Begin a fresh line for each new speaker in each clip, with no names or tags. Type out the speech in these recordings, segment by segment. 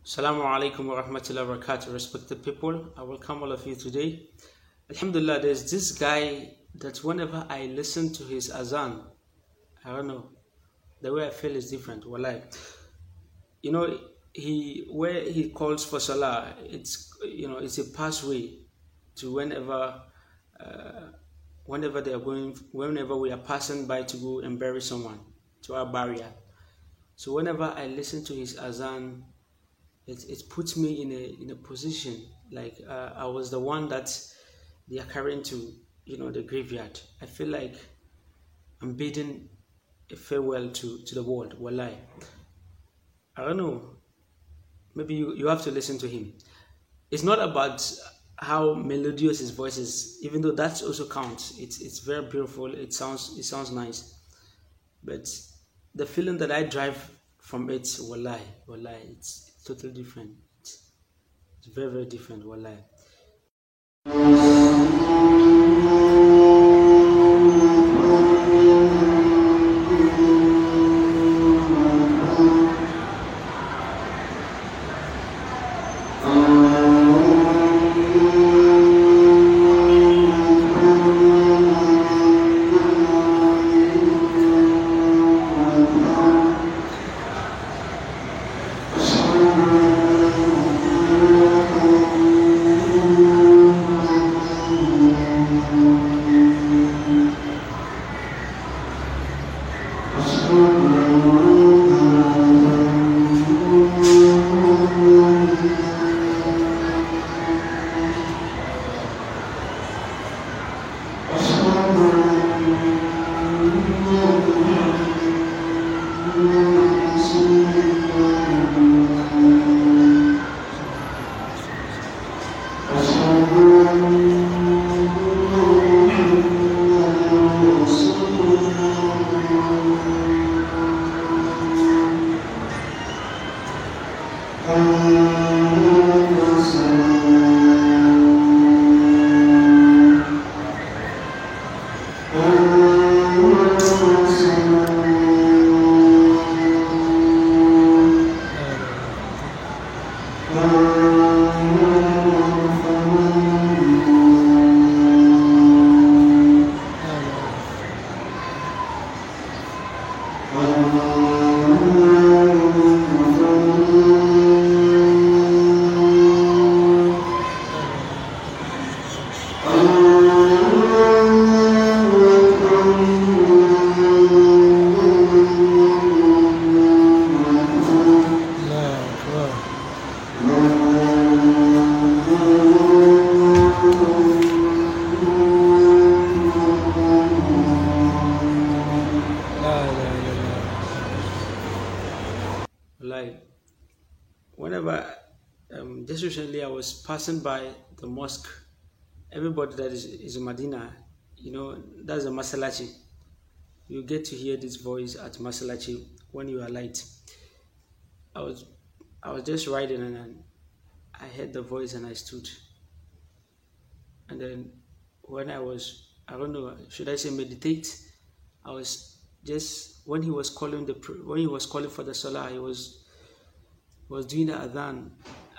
Assalamu alaikum wa rahmatullahi wa barakatuh. Respected people, I welcome all of you today. Alhamdulillah, there's this guy that whenever I listen to his azan, I don't know, the way I feel is different. Wallahi. You know, where he calls for salah, it's a pathway to whenever they are going, whenever we are passing by to go and bury someone to our barrier. So whenever I listen to his azan, it puts me in a position like I was the one that they are carrying to the graveyard. I feel like I'm bidding a farewell to the world. Wallahi. I don't know. Maybe you have to listen to him. It's not about how melodious his voice is, even though that also counts. It's very beautiful. It sounds nice, but the feeling that I drive from it, wallahi, it's totally different. It's very, very different, wallahi. Like whenever just recently I was passing by the mosque, everybody that is in Medina, that's a masalachi. You get to hear this voice at masalachi when you are light. I was I was just riding and then I heard the voice and I stood. And then when I don't know, should I say meditate? I was just when he was calling when he was calling for the salah, he was doing the adhan.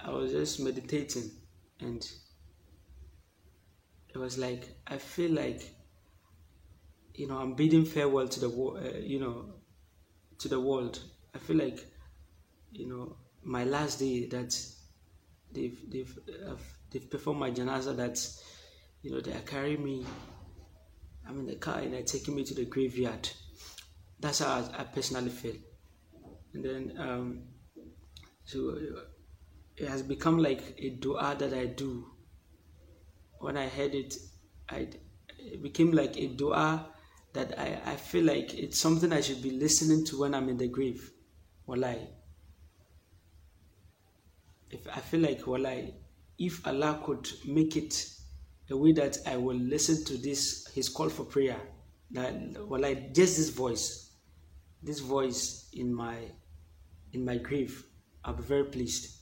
I was just meditating, and it was like I feel like I'm bidding farewell to the to the world. I feel like my last day that they've performed my janaza, that they are carrying me. I'm in the car and they're taking me to the graveyard. That's how I personally feel. And then so it has become like a dua that I do. When I heard it, it became like a dua that I feel like it's something I should be listening to when I'm in the grave. Wallahi. If I feel like, wallahi, if Allah could make it a way that I will listen to his call for prayer, that wallahi, just this voice in my grave, I'll be very pleased.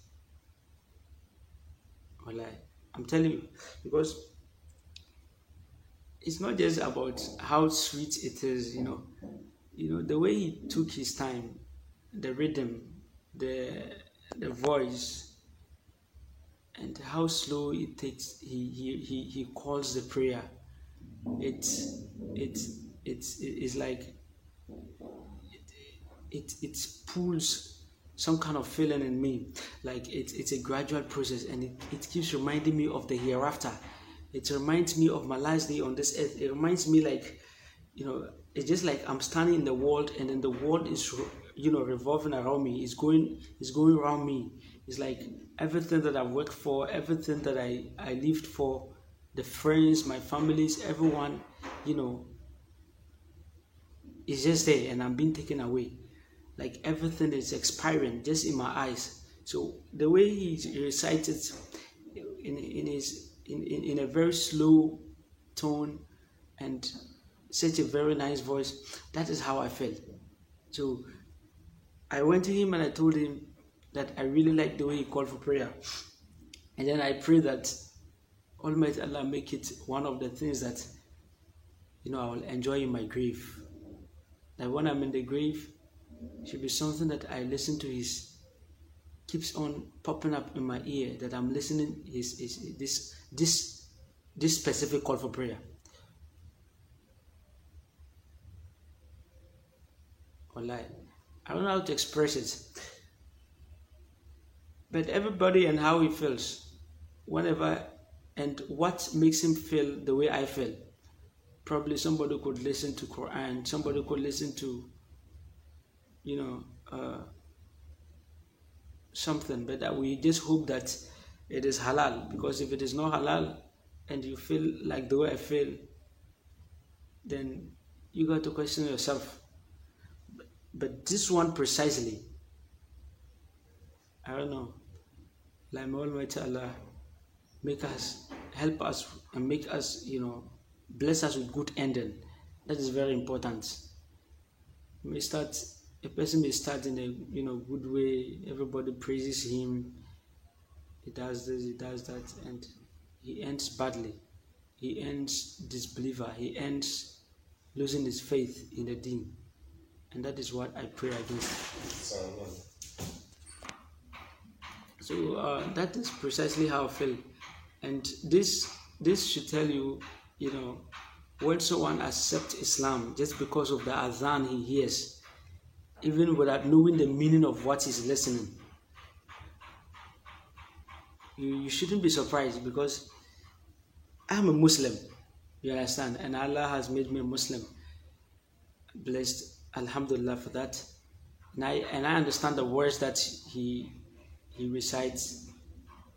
Wallahi, I'm telling you, because it's not just about how sweet it is, the way he took his time, the rhythm, the the voice and how slow it takes. He calls the prayer. It's like it pulls some kind of feeling in me. Like it's a gradual process, and it keeps reminding me of the hereafter. It reminds me of my last day on this earth. It reminds me, like, it's just like I'm standing in the world, and then the world is revolving around me. It's going around me. It's like everything that I've worked for, everything that I lived for, the friends, my families, everyone, is just there, and I'm being taken away. Like everything is expiring just in my eyes. So the way he recites it in a very slow tone and such a very nice voice, that is how I felt. So I went to him and I told him that I really like the way he called for prayer. And then I pray that Almighty Allah make it one of the things that I will enjoy in my grave. That when I'm in the grave, it should be something that I listen to keeps on popping up in my ear, that I'm listening this specific call for prayer. Wallahi, I don't know how to express it, but everybody and how he feels whenever, and what makes him feel the way I feel. Probably somebody could listen to Quran, somebody could listen to something, but we just hope that it is halal, because if it is not halal and you feel like the way I feel, then you got to question yourself. But this one precisely, I don't know, like may Almighty Allah help us and make us, bless us with good ending. That is very important. A person may start in a good way, everybody praises him, he does this, he does that, and he ends badly. He ends disbeliever, he ends losing his faith in the deen. And that is what I pray against. So that is precisely how I feel. And this should tell you, when someone accepts Islam just because of the adhan he hears, even without knowing the meaning of what he's listening, you shouldn't be surprised, because I'm a Muslim, you understand, and Allah has made me a Muslim. Blessed, Alhamdulillah for that. And I understand the words that he recites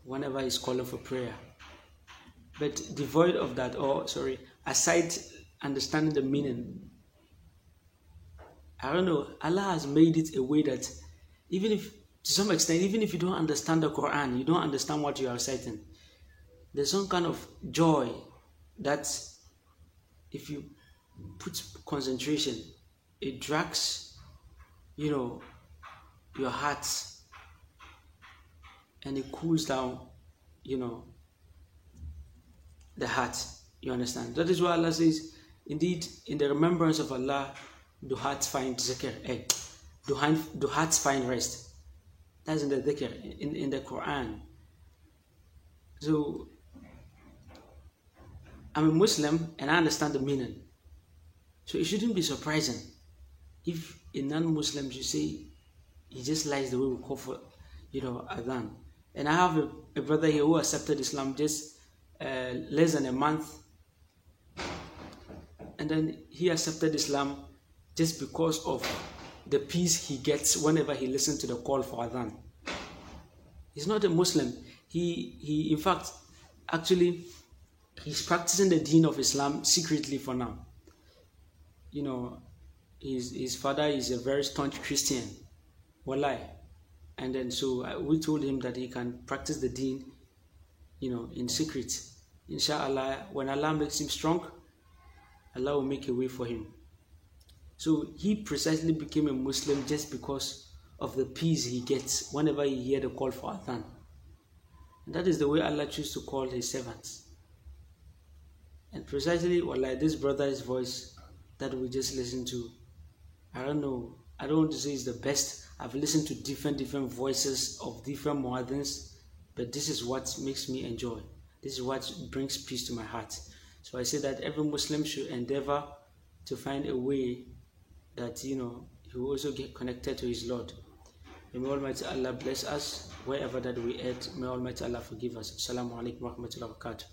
whenever he's calling for prayer. But devoid of that, aside understanding the meaning, I don't know, Allah has made it a way that even if, to some extent, even if you don't understand the Quran, you don't understand what you are reciting, there's some kind of joy that if you put concentration, it drags, your heart, and it cools down, the heart. You understand? That is why Allah says, indeed, in the remembrance of Allah, do hearts find zikr? Do hearts find rest? That's in the dhikr, in the Quran. So, I'm a Muslim and I understand the meaning. So it shouldn't be surprising if a non-Muslim should say he just likes the way we call for, adhan. And I have a brother here who accepted Islam just less than a month, and then he accepted Islam just because of the peace he gets whenever he listens to the call for adhan. He's not a Muslim. He in fact, actually, he's practicing the deen of Islam secretly for now. His father is a very staunch Christian, wallahi. And then so we told him that he can practice the deen, in secret. Inshallah, when Allah makes him strong, Allah will make a way for him. So he precisely became a Muslim just because of the peace he gets whenever he hears the call for adhan. And that is the way Allah chooses to call his servants. And precisely, like this brother's voice that we just listened to, I don't know, I don't want to say it's the best I've listened to different voices of different muadhins, but this is what makes me enjoy. This is what brings peace to my heart. So I say that every Muslim should endeavor to find a way that he will also get connected to his Lord. May Almighty Allah bless us wherever that we err. May Almighty Allah forgive us. Assalamu alaikum wa rahmatullahi wa barakatuh.